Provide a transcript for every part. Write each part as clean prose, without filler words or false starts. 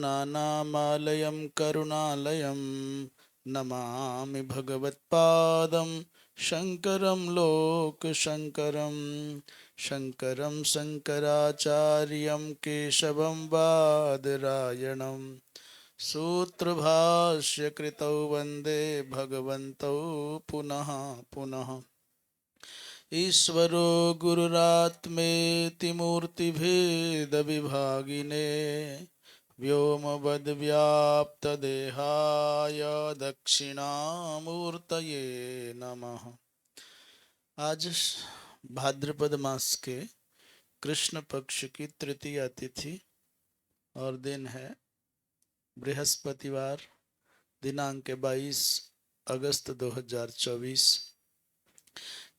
सकलगुणगणानामालयं करुणालयं नमामि भगवत्पादं शङ्करं लोकशङ्करं शङ्करं शङ्कराचार्यं केशवं बादरायणं सूत्रभाष्यकृतौ वन्दे भगवन्तौ पुनः पुनः। ईश्वरो गुरुरात्मेति मूर्तिभेदविभागिने व्योमवद्व्याप्तदेहाय दक्षिणामूर्तये नमः। आज भाद्रपद मास के कृष्ण पक्ष की तृतीया तिथि और दिन है बृहस्पतिवार, दिनांक 22 अगस्त 2024।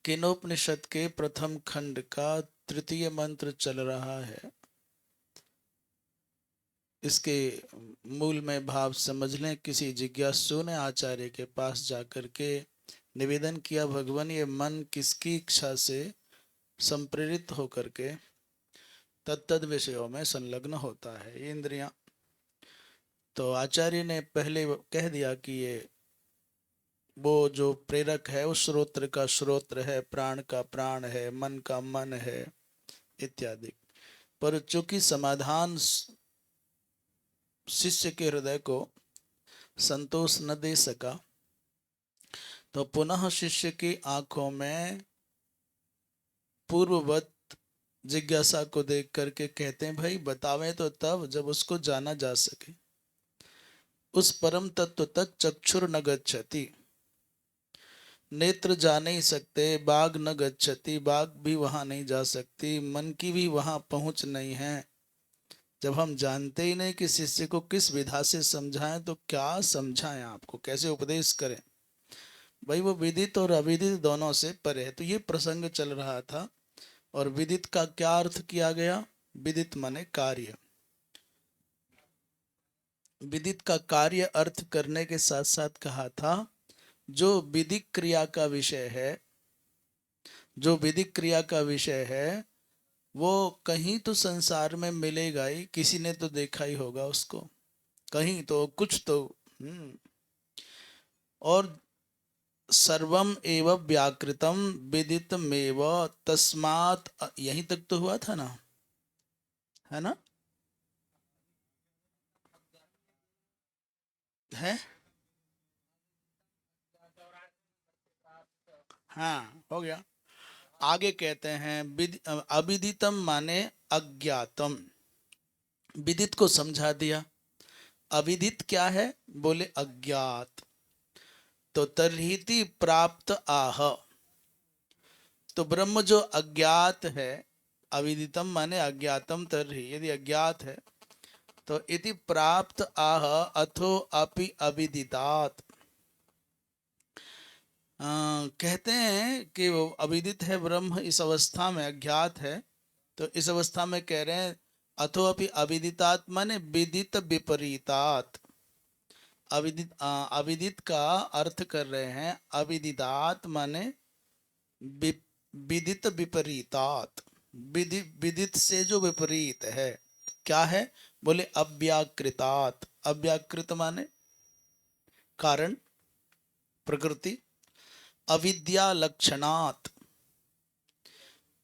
केनोपनिषद के प्रथम खंड का तृतीय मंत्र चल रहा है। इसके मूल में भाव समझ लें। किसी जिज्ञासु ने आचार्य के पास जाकर के निवेदन किया, भगवान ये मन किसकी इच्छा से संप्रेरित होकर के तत्तद विषयों में संलग्न होता है, ये इंद्रियां। तो आचार्य ने पहले कह दिया कि ये वो जो प्रेरक है उस श्रोत्र का श्रोत्र है, प्राण का प्राण है, मन का मन है इत्यादि। पर चूंकि समाधान शिष्य के हृदय को संतोष न दे सका, तो पुनः शिष्य की आंखों में पूर्ववत जिज्ञासा को देख करके कहते हैं, भाई बतावे तो तब जब उसको जाना जा सके। उस परम तत्व तक चक्षुर न गच्छति, नेत्र जा नहीं सकते, बाघ न गच्छति, बाघ भी वहां नहीं जा सकती, मन की भी वहां पहुंच नहीं है। जब हम जानते ही नहीं कि शिष्य को किस विधा से समझाएं, तो क्या समझाएं, आपको कैसे उपदेश करें। भाई वो विदित और अविदित दोनों से परे है। तो ये प्रसंग चल रहा था। और विदित का क्या अर्थ किया गया? विदित माने कार्य। विदित का कार्य अर्थ करने के साथ साथ कहा था जो विधिक क्रिया का विषय है, जो विधिक क्रिया का विषय है वो कहीं तो संसार में मिलेगा ही, किसी ने तो देखा ही होगा उसको, कहीं तो कुछ तो। और सर्वम एव व्याकृतम विदितमेव तस्मात्, यहीं तक तो हुआ था ना, है ना? है, हाँ हो गया। आगे कहते हैं अविदितम माने अज्ञातम। विदित को समझा दिया। अविदित क्या है? बोले अज्ञात। तो तर्हीति प्राप्त आह, तो ब्रह्म जो अज्ञात है, अविदितम माने अज्ञातम तर्हि, यदि अज्ञात है तो इति प्राप्त आह अथो अपि अविदितात्। कहते हैं कि वो अविदित है ब्रह्म, इस अवस्था में अज्ञात है। तो इस अवस्था में कह रहे हैं अथो अपि अविदितात् माने विदित विपरीतात्। अविदित का अर्थ कर रहे हैं अविदितात् माने विदित विपरीतात्। विदित से जो विपरीत है, क्या है? बोले अव्याकृतात्। अव्याकृत माने कारण, प्रकृति। अविद्या लक्षणात्,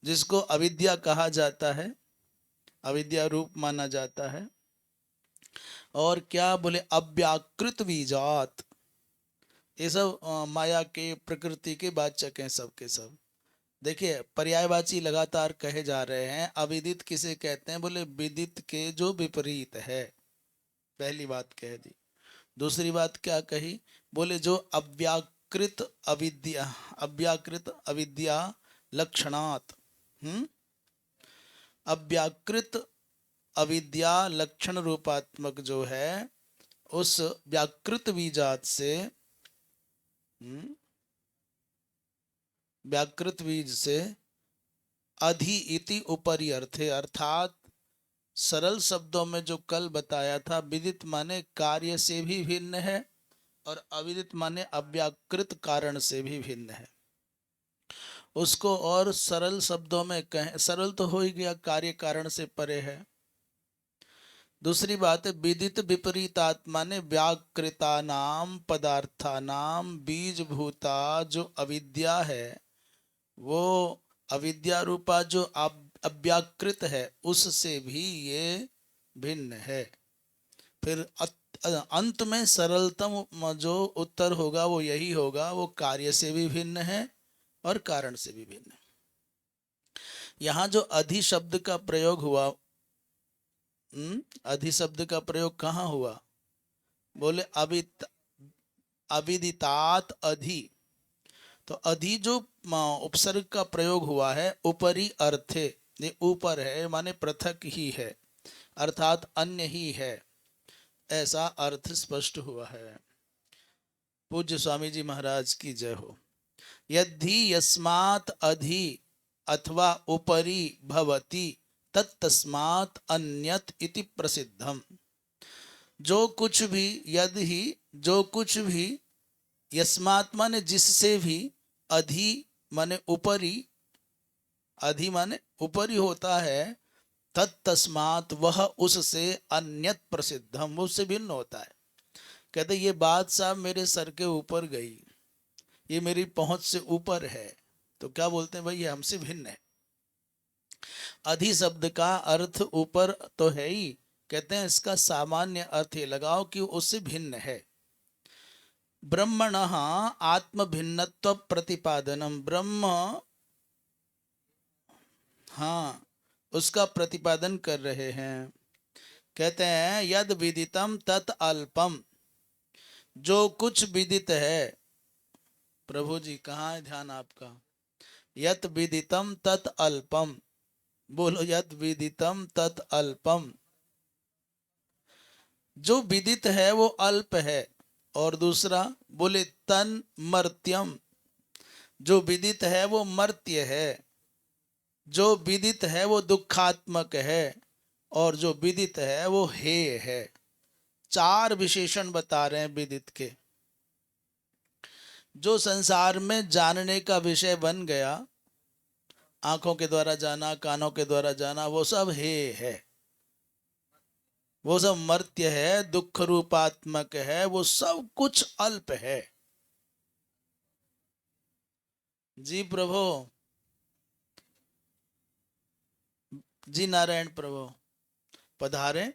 जिसको अविद्या कहा जाता है, अविद्या रूप माना जाता है। और क्या? बोले अव्याकृत बीजात। ये सब माया के, प्रकृति के वाचक हैं सब के सब। देखिए पर्यायवाची लगातार कहे जा रहे हैं। अविदित किसे कहते हैं? बोले विदित के जो विपरीत है, पहली बात कह दी। दूसरी बात क्या कही? बोले जो अव्याकृत अविद्या, अव्याकृत अविद्या लक्षणात्। अव्याकृत अविद्या लक्षण रूपात्मक जो है, उस व्याकृत बीजात से, व्याकृत बीज से अधि इति ऊपरी अर्थे, अर्थात सरल शब्दों में जो कल बताया था, विदित माने कार्य से भी भिन्न है और अविदित माने अव्याकृत कारण से भी भिन्न है। उसको और सरल शब्दों में कहें, सरल तो हो ही गया, कार्य कारण से परे है। दूसरी बात है विदित विपरीतात्मा ने व्याकृतानाम पदार्थानाम बीजभूता जो अविद्या है, वो अविद्या रूपा जो अव्याकृत है उससे भी ये भिन्न है। फिर अंत में सरलतम जो उत्तर होगा वो यही होगा, वो कार्य से भी भिन्न है और कारण से भी भिन्न है। यहाँ जो अधि शब्द का प्रयोग हुआ, अधि शब्द का प्रयोग कहाँ हुआ? बोले अविदितात अधि। तो अधि जो उपसर्ग का प्रयोग हुआ है ऊपरी अर्थे, ये ऊपर है माने पृथक ही है, अर्थात अन्य ही है, ऐसा अर्थ स्पष्ट हुआ है। पूज्य स्वामी जी महाराज की जय हो। यद्धि यस्मात् अधि अथवा उपरि भवति तत्तस्मात् अन्यत् इति प्रसिद्धम। जो कुछ भी, यदि जो कुछ भी, यस्मात् माने जिससे भी, अधि माने ऊपरी, अधि माने ऊपरी होता है, तत्तस्मात् वह उससे, अन्यत प्रसिद्धम उससे भिन्न होता है। कहते ये बात साहब मेरे सर के ऊपर गई, ये मेरी पहुंच से ऊपर है, तो क्या बोलते हैं भाई ये हमसे भिन्न है। अधि शब्द का अर्थ ऊपर तो है ही, कहते हैं इसका सामान्य अर्थ ये लगाओ कि उससे भिन्न है। ब्रह्मणः आत्म भिन्नत्व प्रतिपादनम, ब्रह्म, हाँ, उसका प्रतिपादन कर रहे हैं। कहते हैं यद विदितम तत् अल्पम, जो कुछ विदित है। प्रभु जी कहाँ है ध्यान आपका? यत विदितम तत् अल्पम, बोलो यत विदितम तत् अल्पम। जो विदित है वो अल्प है। और दूसरा बोले तन मर्त्यम, जो विदित है वो मर्त्य है, जो विदित है वो दुखात्मक है, और जो विदित है वो हेय है। चार विशेषण बता रहे हैं विदित के। जो संसार में जानने का विषय बन गया, आंखों के द्वारा जाना, कानों के द्वारा जाना, वो सब हेय है, वो सब मर्त्य है, दुख रूपात्मक है, वो सब कुछ अल्प है। जी प्रभु, जी नारायण प्रभु पधारे।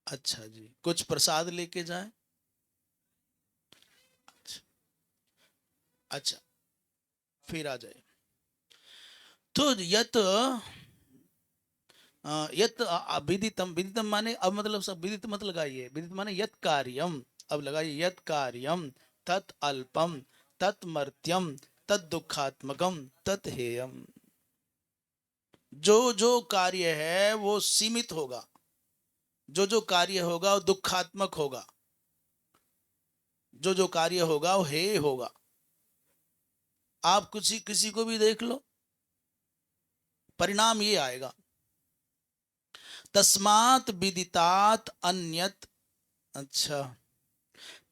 अच्छा जी, कुछ प्रसाद लेके जाएं। अच्छा, अच्छा, फिर आ जाए। तो यत विदितम, विदितम माने अब मतलब सब विदित मत लगाइए, विदित माने यत कार्यम, अब लगाइए यत कार्यम, तत् अल्पम, तत् मर्त्यम, तत् दुखात्मकम, तत् हेयम। जो जो कार्य है वो सीमित होगा, जो जो कार्य होगा वो दुखात्मक होगा, जो जो कार्य होगा वो हेय होगा। आप किसी किसी को भी देख लो, परिणाम ये आएगा। तस्मात् विदितात् अन्यत्, अच्छा,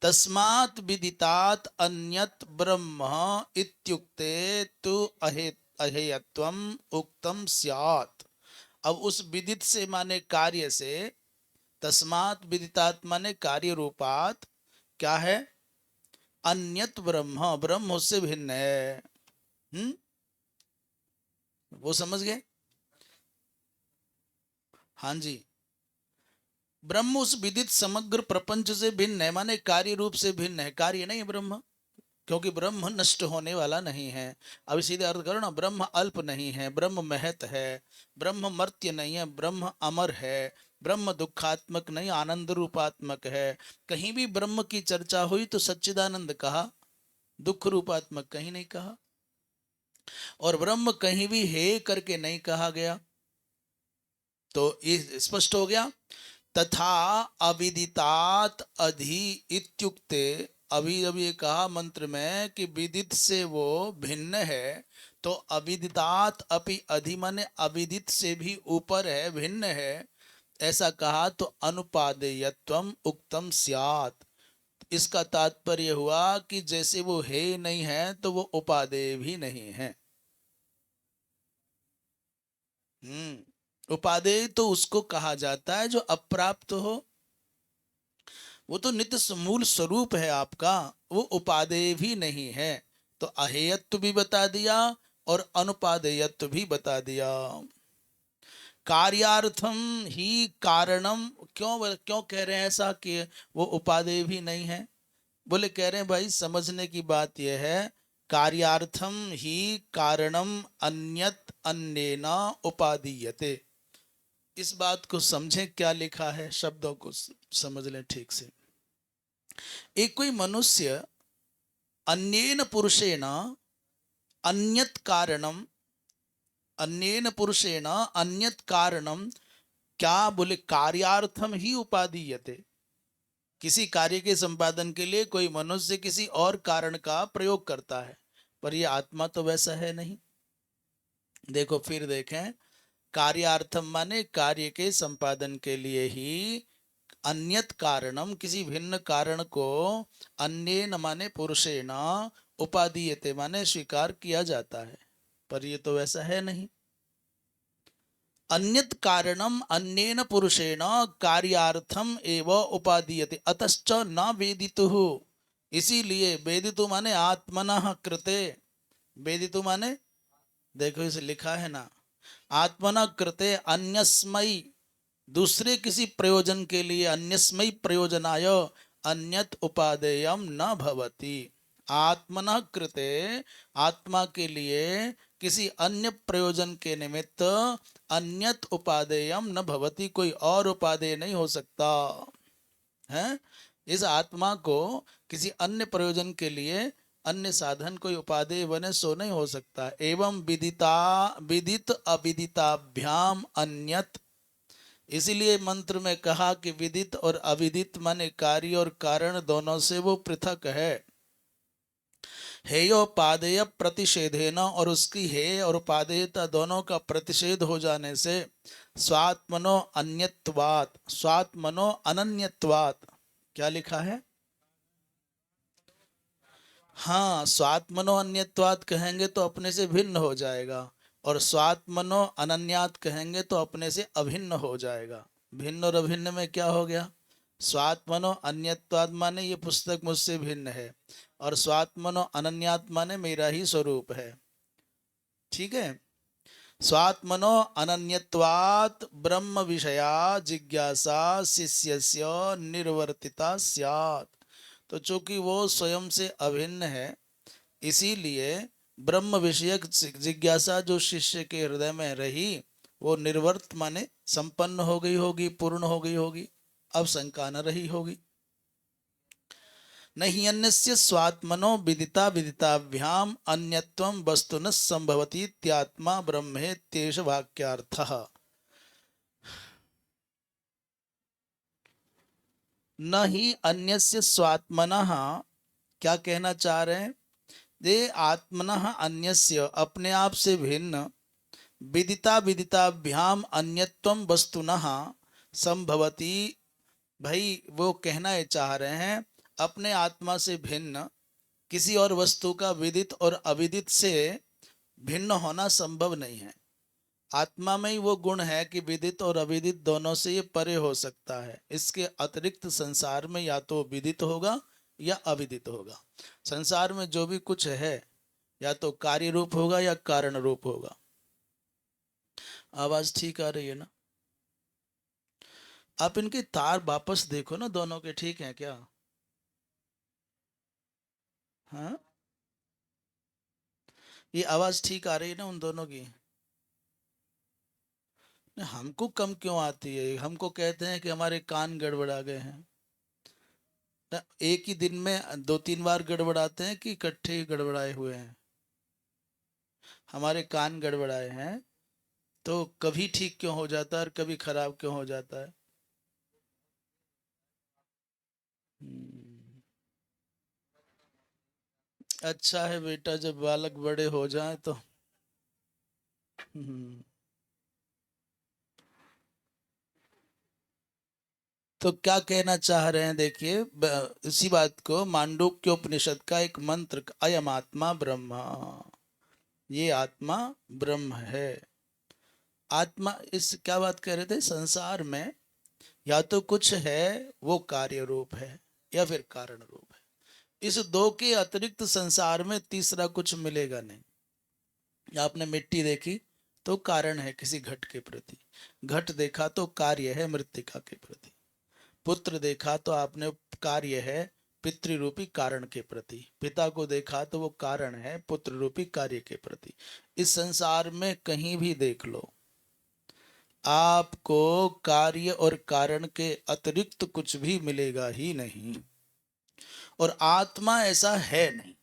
तस्मात् विदितात् अन्यत् ब्रह्म इत्युक्ते तु अहेयत्वम उक्तम स्यात्। अब उस विदित से माने कार्य से, तस्मात् विदितात् माने कार्य रूपात, क्या है? अन्यत ब्रह्म, ब्रह्म उससे भिन्न है। वो समझ गए? हाँ जी, ब्रह्म उस विदित समग्र प्रपंच से भिन्न है, माने कार्य रूप से भिन्न है। कार्य नहीं है ब्रह्म, क्योंकि ब्रह्म नष्ट होने वाला नहीं है। अब सीधे अर्थ करो ना, ब्रह्म अल्प नहीं है, ब्रह्म महत है, ब्रह्म मर्त्य नहीं है, ब्रह्म अमर है, ब्रह्म दुखात्मक नहीं, आनंद रूपात्मक है। कहीं भी ब्रह्म की चर्चा हुई तो सच्चिदानंद कहा, दुख रूपात्मक कहीं नहीं कहा। और ब्रह्म कहीं भी हे करके नहीं कहा गया। तो ये स्पष्ट हो गया। तथा अविदितात अधि इत्युक्ते, अभी अभी ये कहा मंत्र में कि विदित से वो भिन्न है, तो अविदितात अपि अधि माने अविदित से भी ऊपर है, भिन्न है, ऐसा कहा तो अनुपादेयत्वम उक्तम स्यात्। इसका तात्पर्य हुआ कि जैसे वो है नहीं है तो वो उपादेय भी नहीं है। उपादेय तो उसको कहा जाता है जो अप्राप्त हो, वो तो नित्य मूल स्वरूप है आपका, वो उपादेय भी नहीं है। तो अहेयत्व भी बता दिया और अनुपादेयत्व भी बता दिया। कार्यार्थम ही कारणम, क्यों क्यों कह रहे हैं ऐसा कि वो उपादेय भी नहीं है? बोले कह रहे हैं भाई समझने की बात यह है, कार्यार्थम ही कारणम अन्यत अन्येना उपादीयते। इस बात को समझें, क्या लिखा है, शब्दों को समझ लें ठीक से। एक कोई मनुष्य अन्येन पुरुषेण अन्यत कारणम, अन्येन पुरुषेण अन्यत कारणम, क्या बोले कार्यार्थम ही उपादीयते। किसी कार्य के संपादन के लिए कोई मनुष्य किसी और कारण का प्रयोग करता है, पर यह आत्मा तो वैसा है नहीं। देखो फिर देखें, कार्यार्थम माने कार्य के संपादन के लिए ही, अन्यत कारणम किसी भिन्न कारण को, अन्येन माने पुरुषेण, उपादीयते माने स्वीकार किया जाता है, पर ये तो वैसा है नहीं। अन्यत कारणम अन्येन पुरुषेण कार्यार्थम एव उपादीयते अतश्च न वेदितुः। इसीलिए वेदितु माने आत्मनः कृते, वेदितु माने देखो इसे लिखा है ना, आत्मना कृते अन्यस्मै, दूसरे किसी प्रयोजन के लिए, अन्यस्मै प्रयोजनाय अन्यत उपादेयम न भवति। आत्मना कृते, आत्मा के लिए किसी अन्य प्रयोजन के निमित्त अन्यत उपादेयम न भवति, कोई और उपादेय नहीं हो सकता है। इस आत्मा को किसी अन्य प्रयोजन के लिए अन्य साधन कोई उपादेय बने सो नहीं हो सकता। एवं विदिता विदित अविदिताभ्याम अन्यत, इसीलिए मंत्र में कहा कि विदित और अविदित माने कार्य और कारण दोनों से वो पृथक है। हेयोपादेय प्रतिषेधेन, और उसकी हेय और उपादेयता दोनों का प्रतिषेध हो जाने से, स्वात्मनो अन्यत्वात्, स्वात्मनो अनन्यत्वात्, क्या लिखा है? हाँ, स्वात्मनो अन्यत्वात् कहेंगे तो अपने से भिन्न हो जाएगा, और स्वात्मनो अनन्यात कहेंगे तो अपने से अभिन्न हो जाएगा। भिन्न और अभिन्न में क्या हो गया? स्वात्मनो अन्यत्वात् माने ये पुस्तक मुझसे भिन्न है, और स्वात्मनो अनन्यात माने मेरा ही स्वरूप है। ठीक है। स्वात्मनो अनन्यत्वात् ब्रह्म विषया जिज्ञासा शिष्यस्य निर्वर्तिता स्यात्। तो चूंकि वो स्वयं से अभिन्न है, इसीलिए ब्रह्म विषयक जिज्ञासा जो शिष्य के हृदय में रही, वो निर्वर्त माने संपन्न हो गई होगी, पूर्ण हो गई होगी, अब शंका न रही होगी। नहीं अन्यस्य स्वात्मनो विदिता विदिताभ्याम अन्यत्वं वस्तु न संभवति इत्यात्मा ब्रह्मेत्येष वाक्यार्थः। न ही अन्यस्य स्वात्मनः, क्या कहना चाह रहे हैं? दे आत्मनः अन्यस्य, अपने आप से भिन्न, विदिता विदिताभ्याम अन्यत्वं वस्तुनः संभवति, भाई वो कहना ये चाह रहे हैं अपने आत्मा से भिन्न किसी और वस्तु का विदित और अविदित से भिन्न होना संभव नहीं है। आत्मा में ही वो गुण है कि विदित और अविदित दोनों से ये परे हो सकता है। इसके अतिरिक्त संसार में या तो विदित होगा या अविदित होगा। संसार में जो भी कुछ है या तो कार्य रूप होगा या कारण रूप होगा। आवाज ठीक आ रही है ना? आप इनके तार वापस देखो ना, दोनों के ठीक हैं क्या? हाँ, ये आवाज ठीक आ रही है ना उन दोनों की? हमको कम क्यों आती है? हमको कहते हैं कि हमारे कान गड़बड़ा गए हैं ना। एक ही दिन में दो तीन बार गड़बड़ाते हैं कि इकट्ठे ही गड़बड़ाए हुए हैं? हमारे कान गड़बड़ाए हैं तो कभी ठीक क्यों हो जाता है और कभी खराब क्यों हो जाता है? हम्म, अच्छा है बेटा, जब बालक बड़े हो जाएं तो हम्म, तो क्या कहना चाह रहे हैं देखिए, इसी बात को मांडूक्य उपनिषद का एक मंत्र, अयम आत्मा ब्रह्म, ये आत्मा ब्रह्म है। आत्मा, इस क्या बात कह रहे थे, संसार में या तो कुछ है वो कार्य रूप है या फिर कारण रूप है। इस दो के अतिरिक्त संसार में तीसरा कुछ मिलेगा नहीं। आपने मिट्टी देखी तो कारण है किसी घट के प्रति, घट देखा तो कार्य है मृत्तिका के प्रति, पुत्र देखा तो आपने कार्य है पितृरूपी कारण के प्रति, पिता को देखा तो वो कारण है पुत्र रूपी कार्य के प्रति। इस संसार में कहीं भी देख लो, आपको कार्य और कारण के अतिरिक्त कुछ भी मिलेगा ही नहीं। और आत्मा ऐसा है नहीं,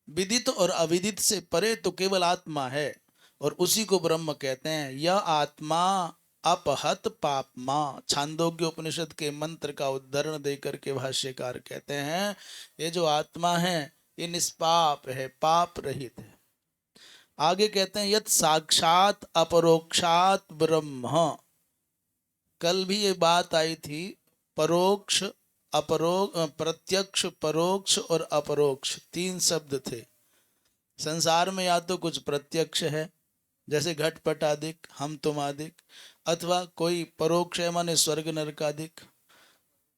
विदित और अविदित से परे तो केवल आत्मा है, और उसी को ब्रह्म कहते हैं। यह आत्मा अपहत पापमा, छांदोग्य उपनिषद के मंत्र का उद्धरण देकर के भाष्यकार कहते हैं ये जो आत्मा है ये निष्पाप है, पाप रहित है। आगे कहते हैं यत साक्षात अपरोक्षात ब्रह्म। कल भी ये बात आई थी, परोक्ष प्रत्यक्ष, परोक्ष और अपरोक्ष, तीन शब्द थे। संसार में या तो कुछ प्रत्यक्ष है जैसे घटपट आदिक, हम तुम आदिक, अथवा कोई परोक्ष है माने स्वर्ग नरक आदिक।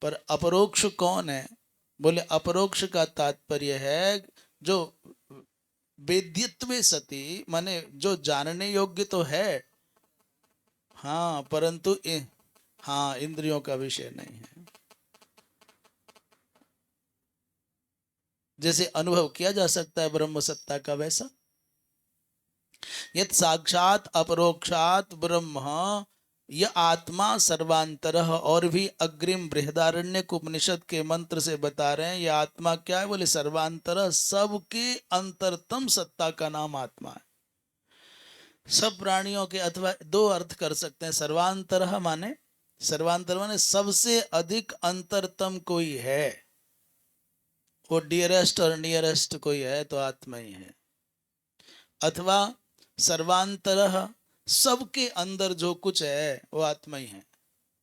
पर अपरोक्ष कौन है? बोले अपरोक्ष का तात्पर्य है जो वेद्यत्वे सती, माने जो जानने योग्य तो है, हाँ, परंतु हाँ, इंद्रियों का विषय नहीं है, जैसे अनुभव किया जा सकता है ब्रह्म सत्ता का वैसा। यत साक्षात अपरोक्षात ब्रह्म, यह आत्मा सर्वांतरः। और भी अग्रिम बृहदारण्यक उपनिषद के मंत्र से बता रहे हैं यह आत्मा क्या है, बोले सर्वांतरः, सबके अंतरतम सत्ता का नाम आत्मा है। सब प्राणियों के, अथवा दो अर्थ कर सकते हैं, सर्वांतरः माने, सर्वांतर माने सबसे अधिक अंतरतम कोई है, वो डियरेस्ट और नियरेस्ट कोई है तो आत्मा ही है। अथवा सर्वांतरः, सबके अंदर जो कुछ है वो आत्मा ही है,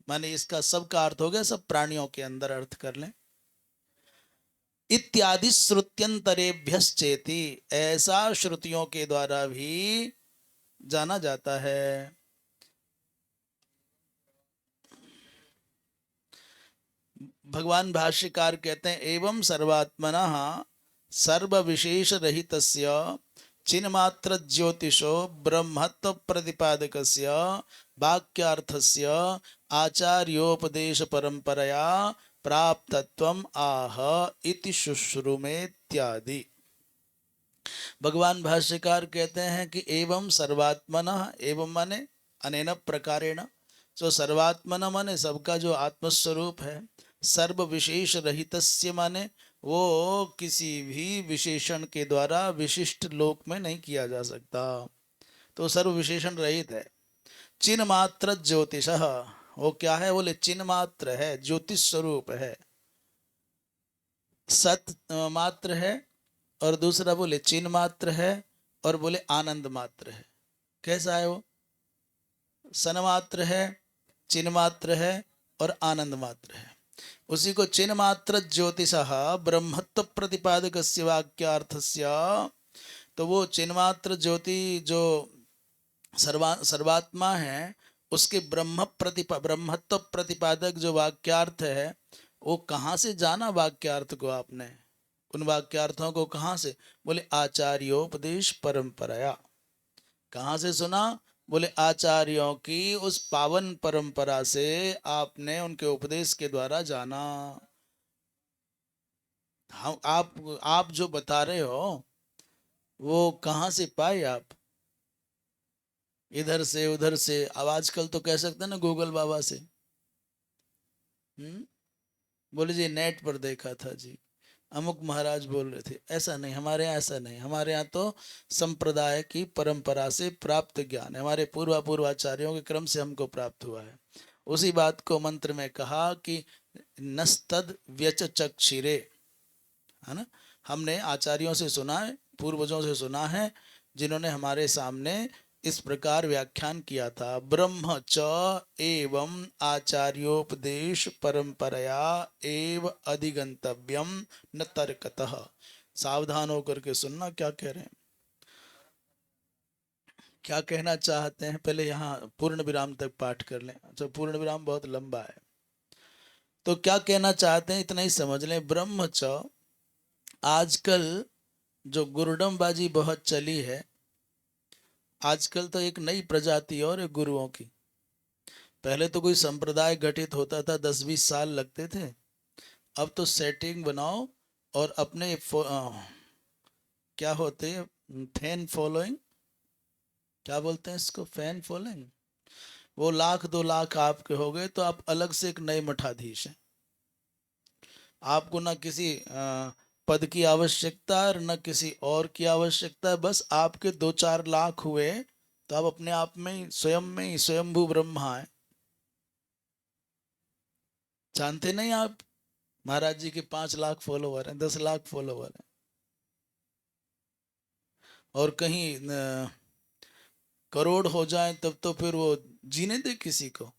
माने इसका सबका अर्थ हो गया सब प्राणियों के अंदर अर्थ कर लें। इत्यादि श्रुत्यंतरेभ्यश्चेति, ऐसा श्रुतियों के द्वारा भी जाना जाता है। भगवान भाष्यकार कहते हैं एवं सर्वात्मनः सर्व विशेष रहितस्य चिन्मात्र ज्योतिषो ब्रह्मत्व प्रतिपादकस्य वाक्यार्थस्य आचार्योपदेश परंपरया प्राप्तत्वम आह इति शुश्रुमेत्यादि। भगवान भाष्यकार कहते हैं कि एवं सर्वात्मनः, एवं माने अनेन प्रकारेण, जो सर्वात्मन माने सबका जो आत्मस्वरूप है, सर्व विशेष रहितस्य माने वो किसी भी विशेषण के द्वारा विशिष्ट लोक में नहीं किया जा सकता, तो सर्व विशेषण रहित है। चिन्ह मात्र ज्योतिष, वो क्या है, बोले चिन्ह मात्र है, ज्योतिष स्वरूप है, सत मात्र है, और दूसरा बोले चिन्ह मात्र है, और बोले आनंद मात्र है। कैसा है वो? सन मात्र है, चिन्ह मात्र है और आनंद मात्र है। उसी को चिन्ह मात्र ज्योतिष ब्रह्मत्व प्रतिपादक वाक्यार्थस्य, तो वो चिन्ह मात्र ज्योति जो सर्वात्मा है उसके ब्रह्मत्व प्रतिपादक जो वाक्यार्थ है, वो कहाँ से जाना वाक्यार्थ को आपने? उन वाक्यार्थों को कहाँ से? बोले आचार्योपदेश परंपराया। कहाँ से सुना? बोले आचार्यों की उस पावन परंपरा से आपने उनके उपदेश के द्वारा जाना। हम आप जो बता रहे हो वो कहाँ से पाए आप? इधर से उधर से, अब आजकल तो कह सकते हैं ना गूगल बाबा से। बोले जी नेट पर देखा था जी, अमुक महाराज बोल रहे थे। ऐसा नहीं, हमारे यहाँ ऐसा नहीं, हमारे यहाँ तो संप्रदाय की परंपरा से प्राप्त ज्ञान है, हमारे पूर्वाचार्यों के क्रम से हमको प्राप्त हुआ है। उसी बात को मंत्र में कहा कि नस्तद व्यचचक्षिरे, है ना, हमने आचार्यों से सुना है, पूर्वजों से सुना है, जिन्होंने हमारे सामने इस प्रकार व्याख्यान किया था, ब्रह्म च एवं आचार्योपदेश परंपरया एव अधिगंतव्यम न तर्कतः। सावधान होकर के सुनना क्या कह रहे हैं। क्या कहना चाहते हैं, पहले यहाँ पूर्ण विराम तक पाठ कर लें। अच्छा, पूर्ण विराम बहुत लंबा है, तो क्या कहना चाहते हैं इतना ही समझ लें। ब्रह्म च, आजकल जो गुरुडमबाजी बहुत चली है, आजकल तो एक नई प्रजाति और है गुरुओं की। पहले तो कोई संप्रदाय गठित होता था 10-20 साल लगते थे, अब तो सेटिंग बनाओ और अपने क्या होते हैं, फैन फॉलोइंग, क्या बोलते हैं इसको, फैन फॉलोइंग, वो 1,00,000-2,00,000 आपके हो गए तो आप अलग से एक नए मठाधीश हैं। आपको ना किसी पद की आवश्यकता और न किसी और की आवश्यकता है, बस आपके 2-4 लाख हुए तो आप अपने आप में ही स्वयं ही स्वयंभू ब्रह्मा है। जानते नहीं आप, महाराज जी के 5 लाख फॉलोवर हैं, 10 लाख फॉलोवर हैं, और कहीं करोड़ हो जाए तब तो फिर वो जीने दे किसी को।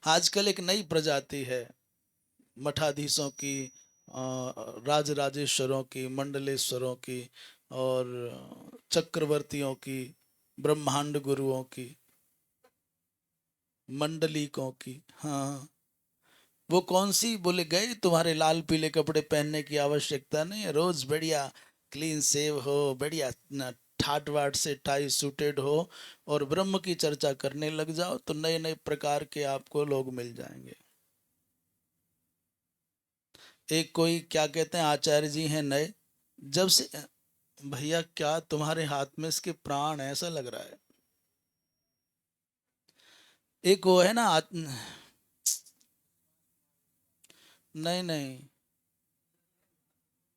आजकल एक नई प्रजाति है मठाधीशों की, राज राजेश्वरों की, मंडलेश्वरों की, और चक्रवर्तियों की, ब्रह्मांड गुरुओं की, मंडलिकों की। हाँ, वो कौन सी, बोले गए तुम्हारे लाल पीले कपड़े पहनने की आवश्यकता नहीं है, रोज बढ़िया क्लीन सेव हो, बढ़िया ठाट वाट से टाई सूटेड हो और ब्रह्म की चर्चा करने लग जाओ तो नए नए प्रकार के आपको लोग मिल जाएंगे। एक कोई क्या कहते हैं आचार्य जी हैं नए, जब से, भैया क्या तुम्हारे हाथ में इसके प्राण है, ऐसा लग रहा है। एक वो है ना नहीं नहीं,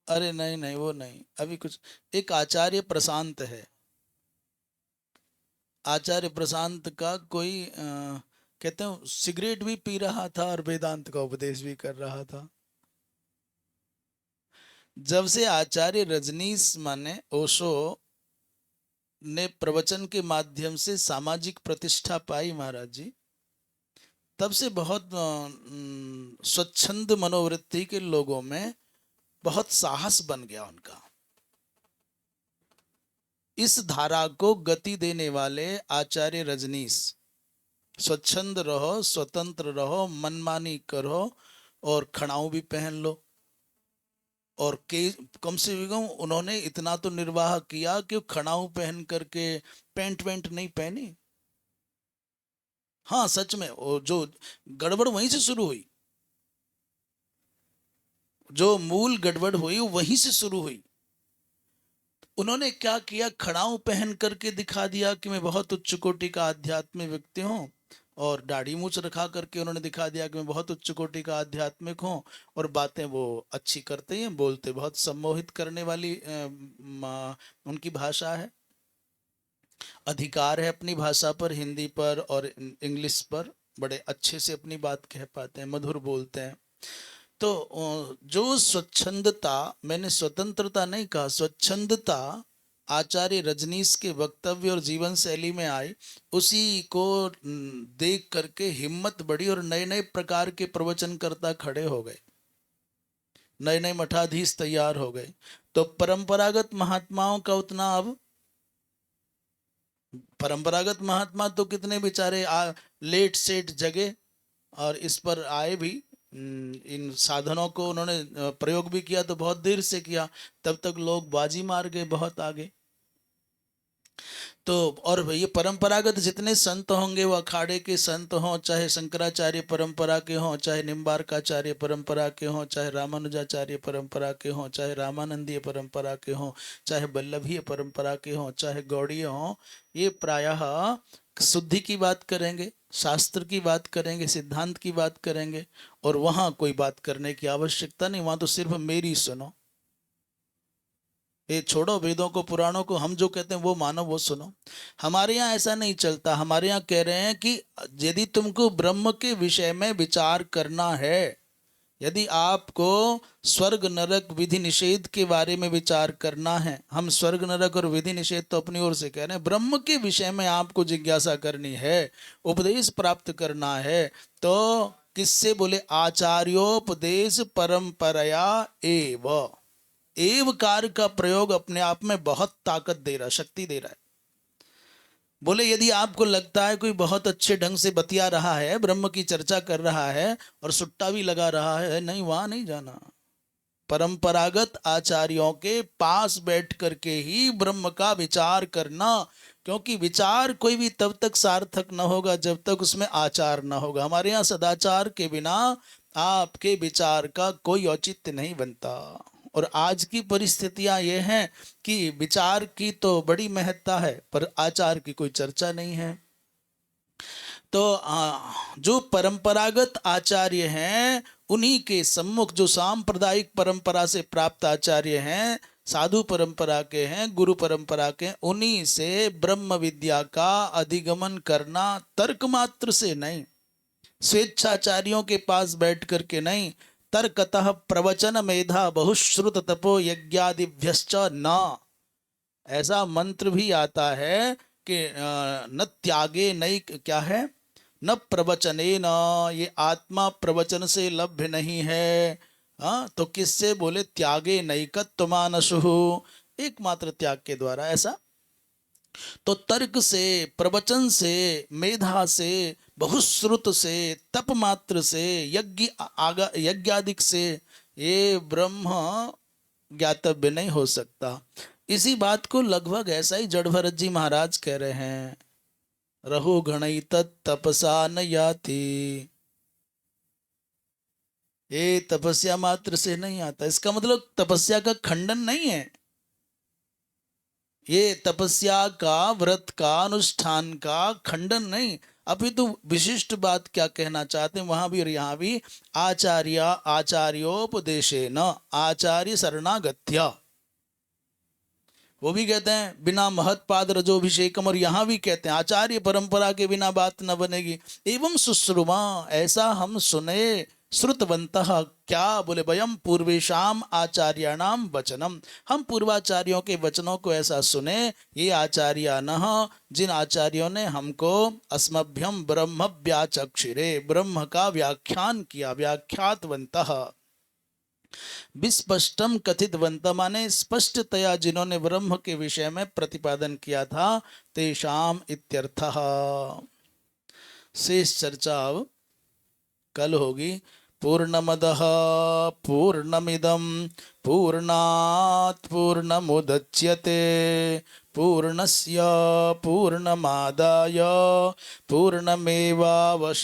अरे नहीं नहीं, वो नहीं, अभी कुछ, एक आचार्य प्रशांत है, आचार्य प्रशांत का कोई कहते हैं सिगरेट भी पी रहा था और वेदांत का उपदेश भी कर रहा था। जब से आचार्य रजनीश माने ओशो ने प्रवचन के माध्यम से सामाजिक प्रतिष्ठा पाई महाराज जी, तब से बहुत स्वच्छंद मनोवृत्ति के लोगों में बहुत साहस बन गया उनका। इस धारा को गति देने वाले आचार्य रजनीश, स्वच्छंद रहो, स्वतंत्र रहो, मनमानी करो और खड़ाऊ भी पहन लो, और के कम से कम उन्होंने इतना तो निर्वाह किया कि खड़ाऊ पहन करके पैंट वैंट नहीं पहनी। हाँ सच में, वो जो गड़बड़ वहीं से शुरू हुई, जो मूल गड़बड़ हुई वहीं से शुरू हुई। उन्होंने क्या किया, खड़ाऊ पहन करके दिखा दिया कि मैं बहुत उच्च कोटि का आध्यात्मिक व्यक्ति हूँ, और दाढ़ी मूछ रखा करके उन्होंने दिखा दिया कि मैं बहुत उच्च कोटि का आध्यात्मिक हूँ, और बातें वो अच्छी करते हैं, बोलते बहुत सम्मोहित करने वाली उनकी भाषा है, अधिकार है अपनी भाषा पर, हिंदी पर और इंग्लिश पर, बड़े अच्छे से अपनी बात कह पाते हैं, मधुर बोलते हैं। तो जो स्वच्छंदता, मैंने स्वतंत्रता नहीं कहा, स्वच्छंदता आचार्य रजनीश के वक्तव्य और जीवन शैली में आई, उसी को देख करके हिम्मत बढ़ी और नए नए प्रकार के प्रवचनकर्ता खड़े हो गए, नए नए मठाधीश तैयार हो गए। तो परंपरागत महात्माओं का उतना अब, परंपरागत महात्मा तो कितने बेचारे लेट सेट जगे और इस पर आए भी, इन साधनों को उन्होंने प्रयोग भी किया तो बहुत देर से किया, तब तक लोग बाजी मार गए बहुत आगे। तो और ये परंपरागत जितने संत होंगे वो अखाड़े के संत हों, चाहे शंकराचार्य परंपरा के हों, चाहे निम्बार्काचार्य परंपरा के हों, चाहे रामानुजाचार्य परंपरा के हों, चाहे रामानंदीय परंपरा के हों, चाहे वल्लभीय परंपरा के हों, चाहे गौड़ीय हों, ये प्रायः शुद्धि की बात करेंगे, शास्त्र की बात करेंगे, सिद्धांत की बात करेंगे, और वहां कोई बात करने की आवश्यकता नहीं, वहां तो सिर्फ मेरी सुनो, ये छोड़ो वेदों को पुराणों को, हम जो कहते हैं वो मानो वो सुनो। हमारे यहाँ ऐसा नहीं चलता, हमारे यहाँ कह रहे हैं कि यदि तुमको ब्रह्म के विषय में विचार करना है, यदि आपको स्वर्ग नरक विधि निषेध के बारे में विचार करना है, हम स्वर्ग नरक और विधि निषेध तो अपनी ओर से कह रहे हैं, ब्रह्म के विषय में आपको जिज्ञासा करनी है, उपदेश प्राप्त करना है, तो किससे, बोले आचार्योपदेश परंपराया एव, एवकार का प्रयोग अपने आप में बहुत ताकत दे रहा, शक्ति दे रहा है। बोले यदि आपको लगता है कोई बहुत अच्छे ढंग से बतिया रहा है, ब्रह्म की चर्चा कर रहा है और सुट्टा भी लगा रहा है, नहीं, वहां नहीं जाना। परंपरागत आचार्यों के पास बैठ करके ही ब्रह्म का विचार करना, क्योंकि विचार कोई भी तब तक सार्थक न होगा जब तक उसमें आचार न होगा। हमारे यहाँ सदाचार के बिना आपके विचार का कोई औचित्य नहीं बनता। और आज की परिस्थितियां ये हैं कि विचार की तो बड़ी महत्ता है पर आचार की कोई चर्चा नहीं है। तो जो परंपरागत आचार्य हैं उन्हीं के सम्मुख, जो सांप्रदायिक परंपरा से प्राप्त आचार्य हैं, साधु परंपरा के हैं, गुरु परंपरा के, उन्हीं से ब्रह्म विद्या का अधिगमन करना, तर्क मात्र से नहीं, स्वेच्छाचार्यों के पास बैठ करके नहीं, तर्कतः प्रवचन मेधा बहुश्रुत तपो यज्ञादिभ्यश्च न। ऐसा मंत्र भी आता है कि न त्यागे नई, क्या है, न प्रवचने न, ये आत्मा प्रवचन से लभ्य नहीं है। हाँ, तो किससे? बोले त्यागे नैकत्वमानसु, एकमात्र त्याग के द्वारा। ऐसा तो तर्क से, प्रवचन से, मेधा से, बहुश्रुत से, तप मात्र से, यज्ञादिक से ये ब्रह्म ज्ञातव्य नहीं हो सकता। इसी बात को लगभग ऐसा ही जड़ भरत जी महाराज कह रहे हैं, रहो घणई तपसा न याति, ये तपस्या मात्र से नहीं आता। इसका मतलब तपस्या का खंडन नहीं है, ये तपस्या का, व्रत का, अनुष्ठान का खंडन नहीं। अभी तो विशिष्ट बात क्या कहना चाहते हैं वहां भी और यहाँ भी, आचार्य आचार्योपदेशेन आचार्य शरणागत्या, वो भी कहते हैं बिना महत्पाद रजोभिषेकम, और यहाँ भी कहते हैं आचार्य परंपरा के बिना बात न बनेगी। एवं सुश्रुमा, ऐसा हम सुने, श्रुतवंतः, क्या? बोले वयम पूर्वेशाम आचार्याणाम वचनम, हम पूर्वाचार्यों के वचनों को ऐसा सुने, ये आचार्यानः, जिन आचार्यों ने हमको अस्मभ्यम ब्रह्म व्याचक्षिरे, ब्रह्म का व्याख्यान किया, व्याख्यातवंतः, विस्पष्टम कथितवंत, माने स्पष्टतया जिन्होंने ब्रह्म के विषय में प्रतिपादन किया था, तेषाम इत्यर्थः। शेष चर्चा अब कल होगी। पूर्णमदः पूर्णमिदं पूर्णात् पूर्णमुदच्यते पूर्णस्य पूर्णमादाय पूर्णमेवावशिष्यते।